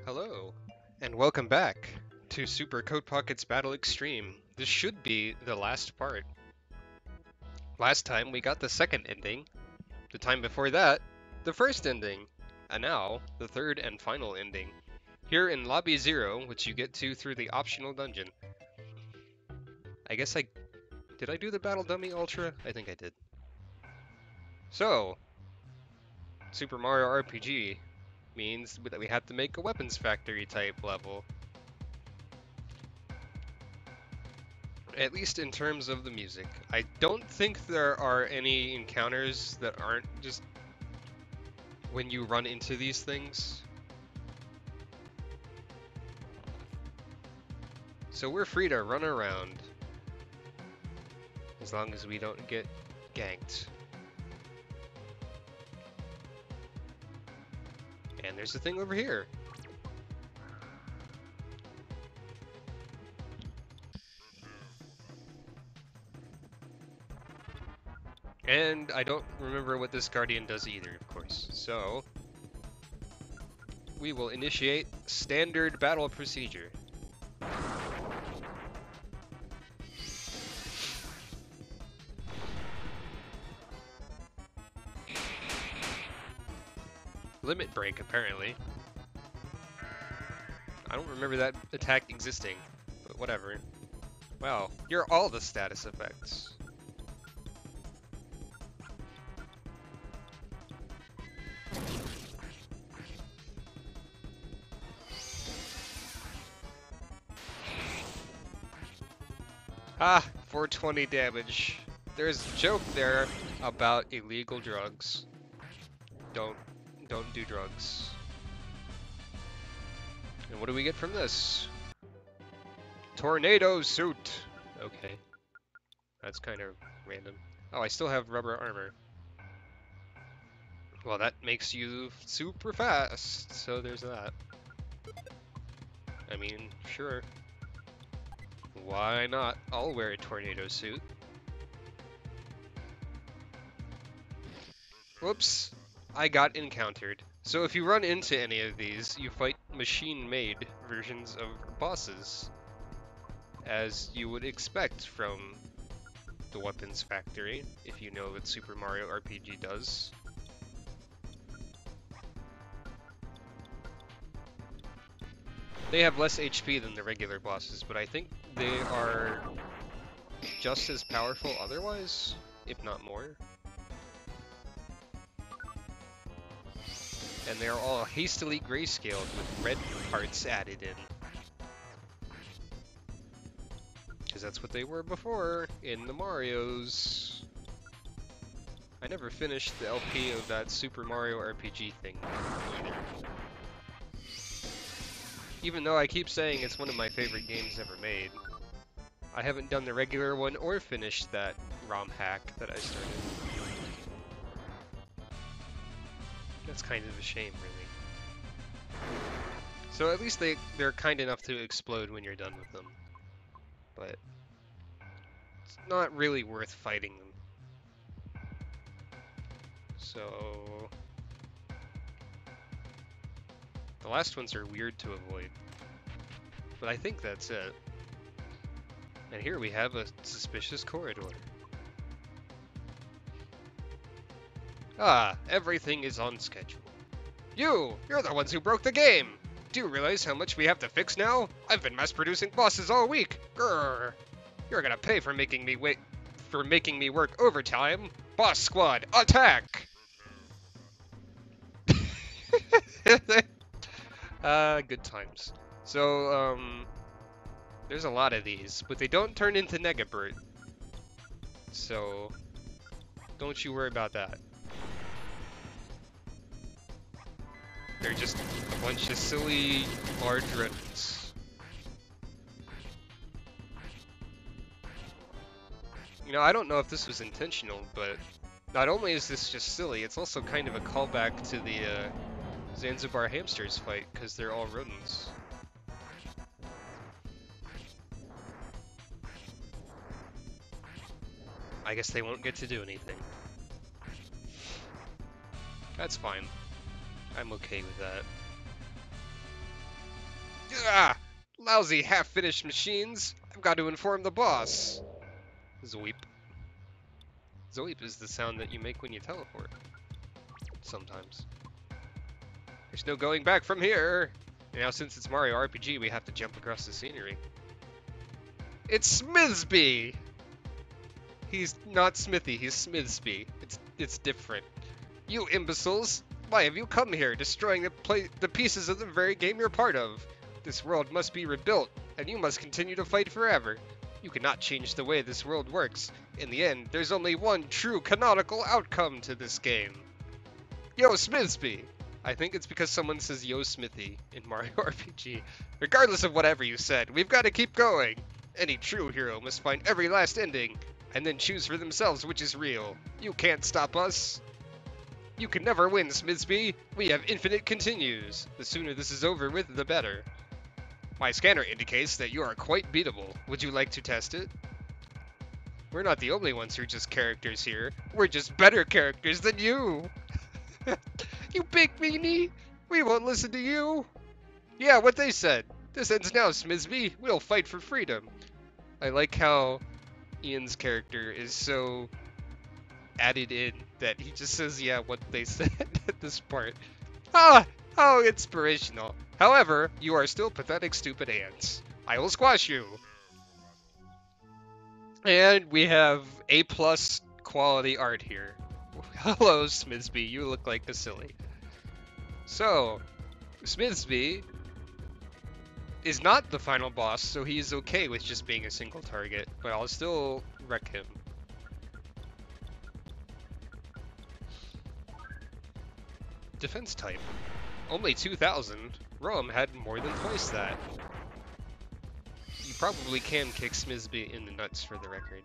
Hello, and welcome back to Super CoatPockets Battle Extreme. This should be the last part. Last time we got the second ending, the time before that, the first ending, and now the third and final ending. Here in Lobby 0, which you get to through the optional dungeon. I guess did I do the Battle Dummy Ultra? I think I did. So, Super Mario RPG means that we have to make a weapons factory type level. At least in terms of the music. I don't think there are any encounters that aren't just when you run into these things. So we're free to run around as long as we don't get ganked. And there's a thing over here. And I don't remember what this Guardian does either, of course. So we will initiate standard battle procedure. Limit break, apparently. I don't remember that attack existing, but whatever. Wow, you're all the status effects. Ah, 420 damage. There's a joke there about illegal drugs. Don't do drugs. And what do we get from this? Tornado suit. Okay. That's kind of random. Oh, I still have rubber armor. Well, that makes you super fast, so there's that. I mean, sure. Why not? I'll wear a tornado suit. Whoops. I got encountered. So if you run into any of these, you fight machine-made versions of bosses, as you would expect from the weapons factory, if you know what Super Mario RPG does. They have less HP than the regular bosses, but I think they are just as powerful otherwise, if not more. And they are all hastily grayscaled with red parts added in. Because that's what they were before in the Marios. I never finished the LP of that Super Mario RPG thing either. Even though I keep saying it's one of my favorite games ever made. I haven't done the regular one or finished that ROM hack that I started. That's kind of a shame, really. So at least they're kind enough to explode when you're done with them. But it's not really worth fighting them. So the last ones are weird to avoid. But I think that's it. And here we have a suspicious corridor. Ah, everything is on schedule. You're the ones who broke the game! Do you realize how much we have to fix now? I've been mass-producing bosses all week! Grrr! You're gonna pay for making me work overtime! Boss Squad, attack! Good times. So, there's a lot of these, but they don't turn into Negabert. So, don't you worry about that. They're just a bunch of silly, large rodents. You know, I don't know if this was intentional, but not only is this just silly, it's also kind of a callback to the Zanzibar hamsters fight, because they're all rodents. I guess they won't get to do anything. That's fine. I'm okay with that. Ah! Lousy half-finished machines! I've got to inform the boss! Zoip. Zoip is the sound that you make when you teleport. Sometimes. There's no going back from here! Now since it's Mario RPG, we have to jump across the scenery. It's Mosby! He's not Smithy, he's Smithsby. It's different. You imbeciles! Why have you come here, destroying the pieces of the very game you're part of? This world must be rebuilt, and you must continue to fight forever. You cannot change the way this world works. In the end, there's only one true canonical outcome to this game. Yo, Smithsby! I think it's because someone says Yo Smithy in Mario RPG. Regardless of whatever you said, we've got to keep going. Any true hero must find every last ending, and then choose for themselves which is real. You can't stop us. You can never win, Smithsby. We have infinite continues. The sooner this is over with, the better. My scanner indicates that you are quite beatable. Would you like to test it? We're not the only ones who are just characters here. We're just better characters than you. You big meanie. We won't listen to you. Yeah, what they said. This ends now, Smithsby. We'll fight for freedom. I like how Ian's character is so added in that he just says, yeah, what they said at this part. Ah, how inspirational. However, you are still pathetic, stupid ants. I will squash you. And we have A+ quality art here. Hello, Smithsby. You look like a silly. So, Smithsby is not the final boss, so he is okay with just being a single target, but I'll still wreck him. Defense type. Only 2,000. Rome had more than twice that. You probably can kick Smithsby in the nuts for the record.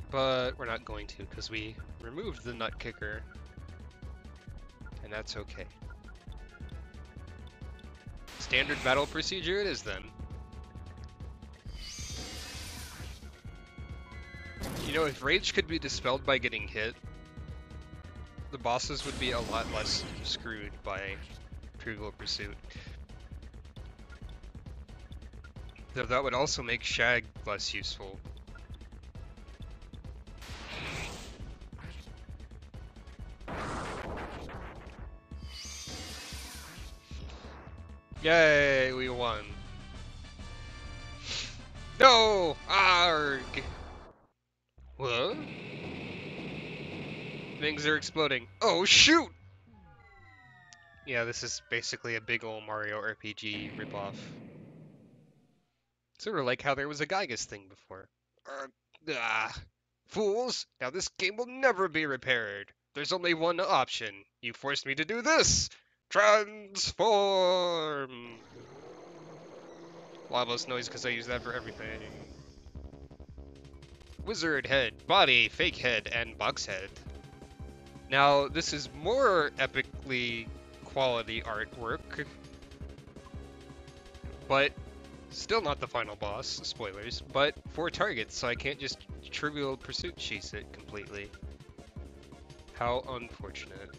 But we're not going to, because we removed the nut kicker. And that's okay. Standard battle procedure it is then. You know, if rage could be dispelled by getting hit, the bosses would be a lot less screwed by Trivial Pursuit. Though that would also make Shagg less useful. Yay, we won. No! Arg! What? Things are exploding. Oh, shoot! Yeah, this is basically a big ol' Mario RPG ripoff. Sort of like how there was a Gygas thing before. Fools! Now this game will never be repaired. There's only one option. You forced me to do this! Transform! Lawless noise because I use that for everything. Wizard head, body, fake head, and box head. Now, this is more epically quality artwork, but still not the final boss, spoilers, but 4 targets, so I can't just Trivial Pursuit chase it completely. How unfortunate.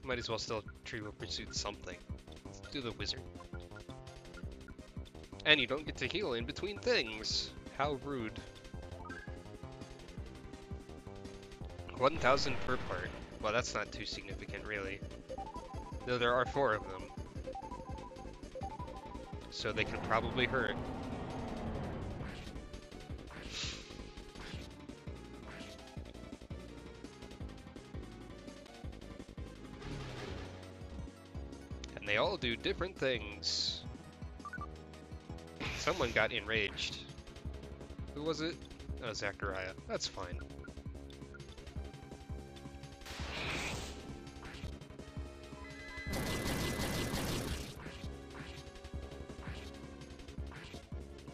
Might as well still Trivial Pursuit something. Let's do the wizard. And you don't get to heal in between things. How rude. 1,000 per part. Well, that's not too significant, really. Though there are 4 of them. So they can probably hurt. And they all do different things. Someone got enraged. Who was it? Oh, Zachariah. That's fine.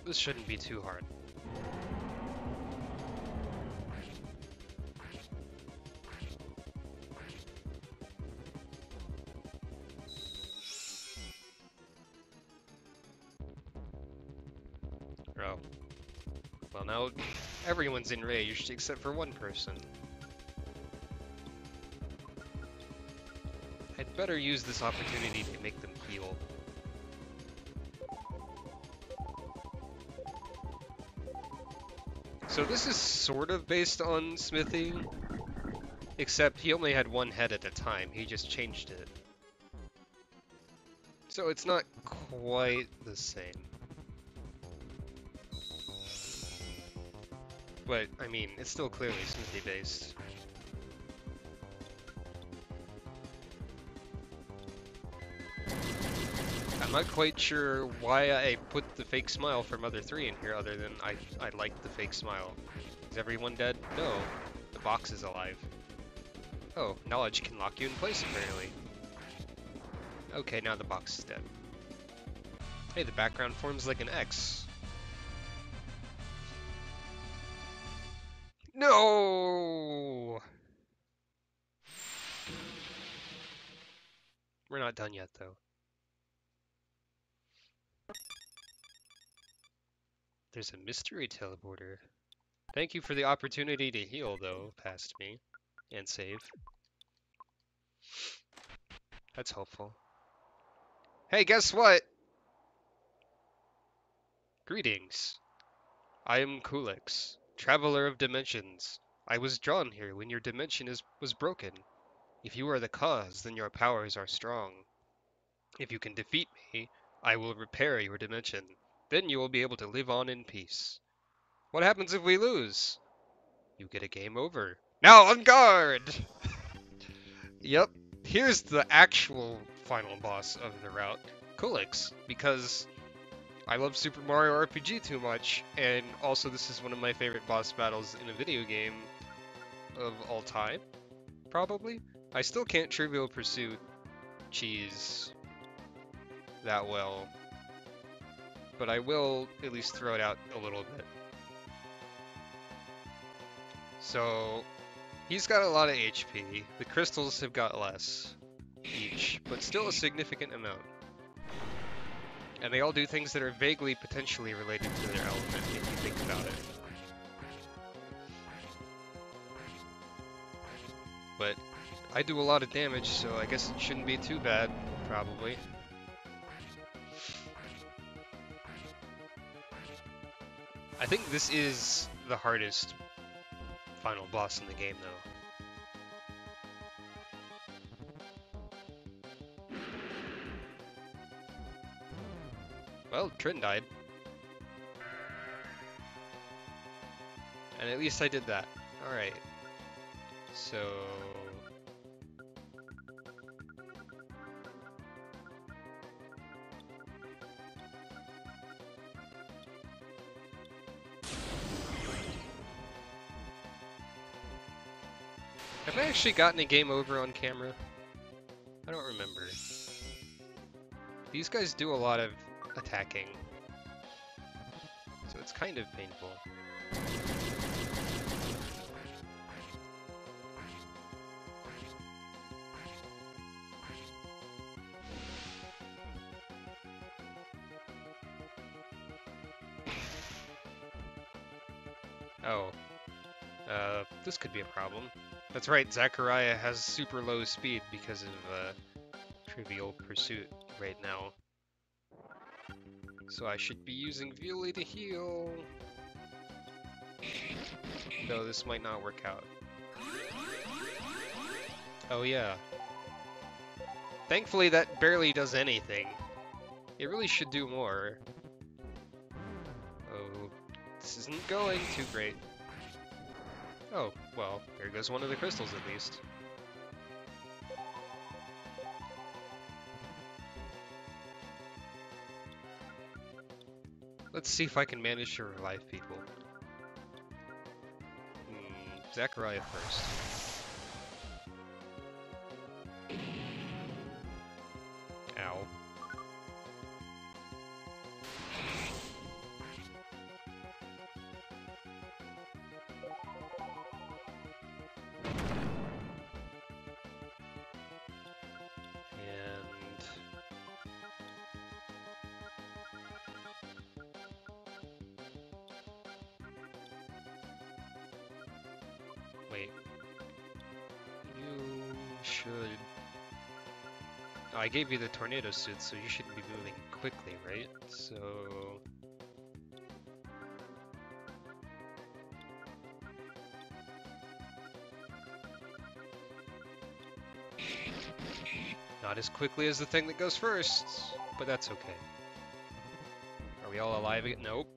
This shouldn't be too hard. Well, now everyone's enraged except for one person. I'd better use this opportunity to make them heal. So this is sort of based on smithing, except he only had one head at a time. He just changed it. So it's not quite the same. But, I mean, it's still clearly smithy based. I'm not quite sure why I put the fake smile for Mother 3 in here other than I like the fake smile. Is everyone dead? No. The box is alive. Oh, knowledge can lock you in place apparently. Okay, now the box is dead. Hey, the background forms like an X. No! We're not done yet, though. There's a mystery teleporter. Thank you for the opportunity to heal, though, past me. And save. That's helpful. Hey, guess what? Greetings. I am Kulix, traveler of dimensions. I was drawn here when your dimension was broken. If you are the cause, then your powers are strong. If you can defeat me, I will repair your dimension. Then you will be able to live on in peace. What happens if we lose? You get a game over. Now on guard! Yep, here's the actual final boss of the route, Kulix, because I love Super Mario RPG too much, and also this is one of my favorite boss battles in a video game of all time, probably. I still can't Trivial Pursuit cheese that well, but I will at least throw it out a little bit. So, he's got a lot of HP. The crystals have got less each, but still a significant amount. And they all do things that are vaguely potentially related to their element, if you think about it. But I do a lot of damage, so I guess it shouldn't be too bad, probably. I think this is the hardest final boss in the game, though. Well, Trin died. And at least I did that. Alright. So... have I actually gotten a game over on camera? I don't remember. These guys do a lot of attacking, so it's kind of painful. Oh, this could be a problem. That's right, Zachariah has super low speed because of Trivial Pursuit right now. So I should be using Vuli to heal. Though this might not work out. Oh yeah. Thankfully that barely does anything. It really should do more. Oh, this isn't going too great. Oh, well, there goes one of the crystals at least. Let's see if I can manage to revive people. Zachariah first. Ow. Wait. You should... Oh, I gave you the tornado suit, so you should be moving quickly, right? So... Not as quickly as the thing that goes first, but that's okay. Are we all alive again? Nope.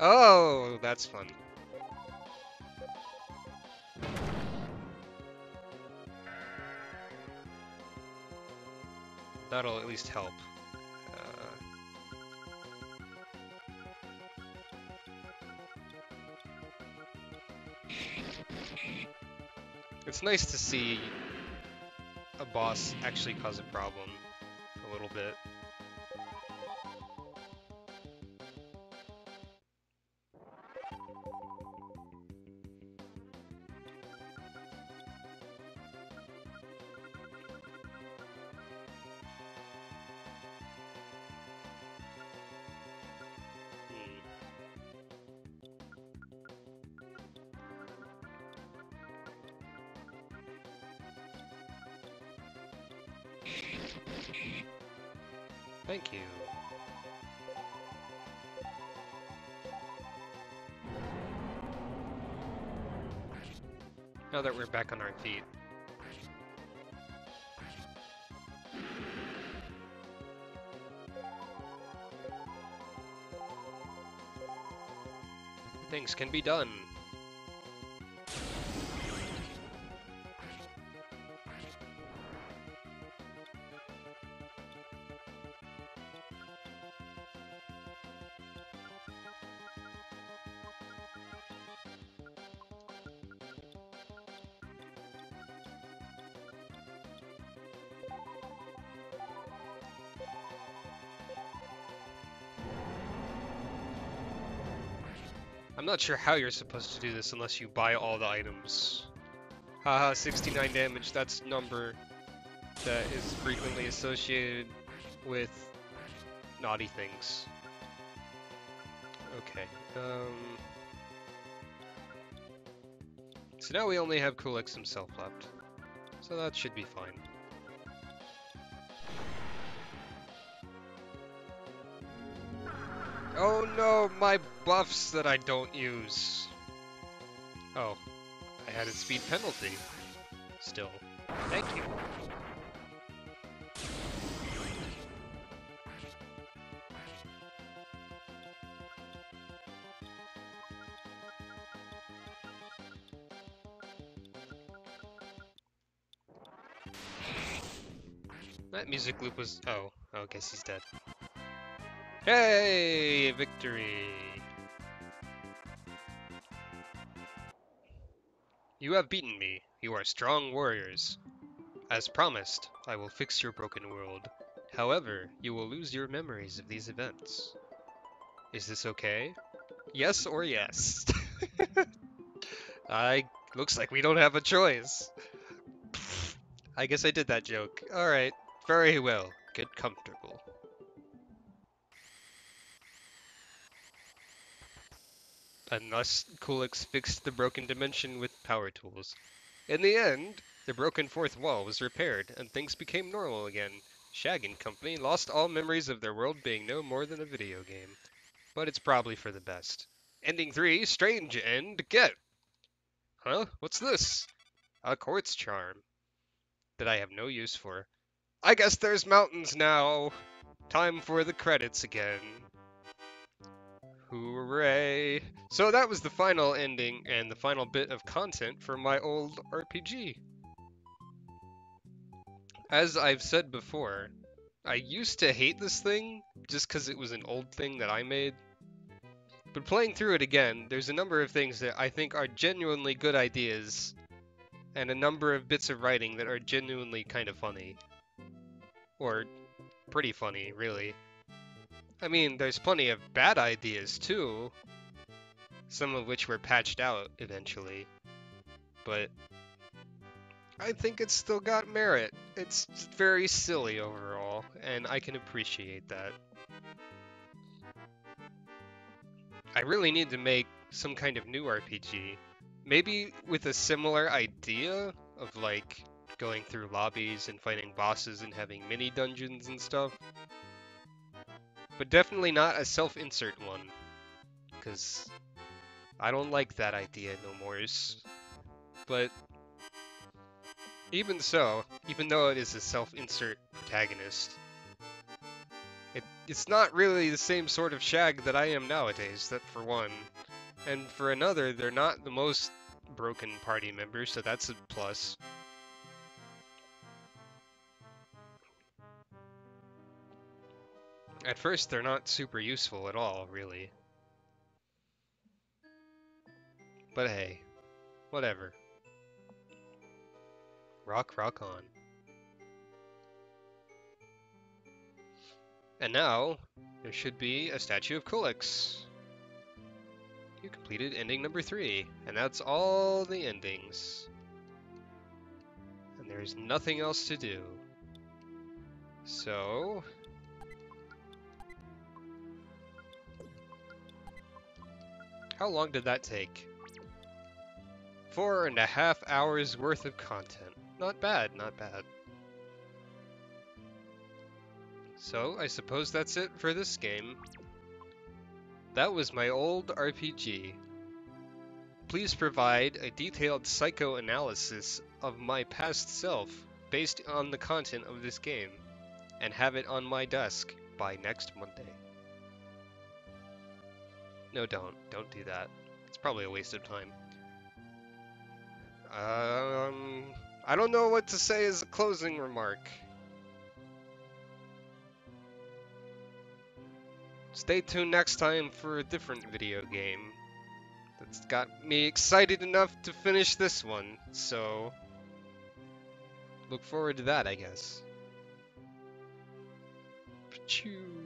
Oh, that's fun. That'll at least help. It's nice to see a boss actually cause a problem a little bit. Thank you. Now that we're back on our feet. Things can be done. I'm not sure how you're supposed to do this unless you buy all the items. Haha, 69 damage, that's a number that is frequently associated with naughty things. Okay, so now we only have Kulix himself left. So that should be fine. Oh no, my buffs that I don't use. Oh, I had a speed penalty. Still. Thank you. That music loop was... Oh, I guess he's dead. Hey, victory! You have beaten me. You are strong warriors. As promised, I will fix your broken world. However, you will lose your memories of these events. Is this okay? Yes or yes? Looks like we don't have a choice. I guess I did that joke. Alright, very well. Get comfortable. Unless Kulix fixed the broken dimension with power tools. In the end, the broken fourth wall was repaired, and things became normal again. Shagg and company lost all memories of their world being no more than a video game. But it's probably for the best. Ending 3, strange end, get! Huh? What's this? A quartz charm. That I have no use for. I guess there's mountains now! Time for the credits again. Hooray! So that was the final ending and the final bit of content for my old RPG. As I've said before, I used to hate this thing just because it was an old thing that I made. But playing through it again, there's a number of things that I think are genuinely good ideas, and a number of bits of writing that are genuinely kind of funny. Or pretty funny, really. I mean, there's plenty of bad ideas too, some of which were patched out eventually. But I think it's still got merit. It's very silly overall, and I can appreciate that. I really need to make some kind of new RPG. Maybe with a similar idea of like going through lobbies and fighting bosses and having mini dungeons and stuff. But definitely not a self-insert one, because I don't like that idea no more. But even so, even though it is a self-insert protagonist, it's not really the same sort of Shagg that I am nowadays, that for one. And for another, they're not the most broken party members, so that's a plus. At first, they're not super useful at all, really. But hey, whatever. Rock on. And now, there should be a statue of Kulix. You completed ending number 3, and that's all the endings. And there's nothing else to do. So... how long did that take? 4.5 hours worth of content. Not bad, not bad. So, I suppose that's it for this game. That was my old RPG. Please provide a detailed psychoanalysis of my past self based on the content of this game, and have it on my desk by next Monday. No, don't. Don't do that. It's probably a waste of time. I don't know what to say as a closing remark. Stay tuned next time for a different video game that's got me excited enough to finish this one, so look forward to that, I guess. Achoo.